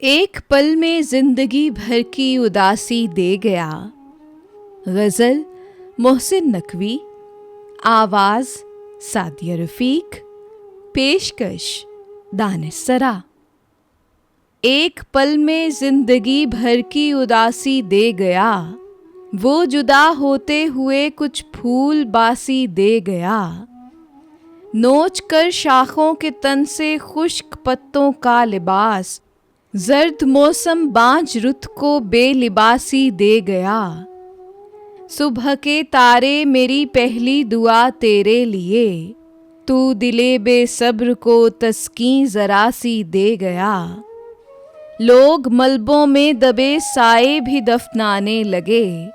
एक पल में जिंदगी भर की उदासी दे गया। गज़ल मोहसिन नकवी, आवाज़ सादिया रफ़ीक, पेशकश दानिश-सरा। एक पल में जिंदगी भर की उदासी दे गया, वो जुदा होते हुए कुछ फूल बासी दे गया। नोच कर शाखों के तन से खुश्क पत्तों का लिबास, जर्द मौसम बांझ रुत को बेलिबासी दे गया। सुबह के तारे मेरी पहली दुआ तेरे लिए, तू दिले बेसब्र को तस्कीं जरा सी दे गया। लोग मलबों में दबे साए भी दफनाने लगे,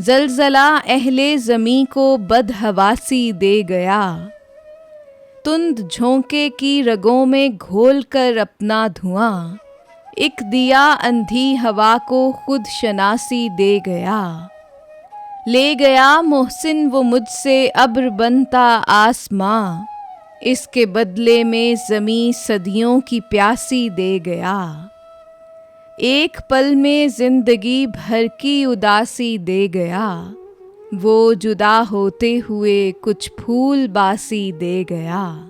जलजला अहले ज़मीं को बदहवासी दे गया। तुंद झोंके की रगों में घोल कर अपना धुआं, एक दिया अंधी हवा को खुद शनासी दे गया। ले गया मोहसिन वो मुझसे अब्र बनता आसमां, इसके बदले में ज़मीं सदियों की प्यासी दे गया। एक पल में जिंदगी भर की उदासी दे गया, वो जुदा होते हुए कुछ फूल बासी दे गया।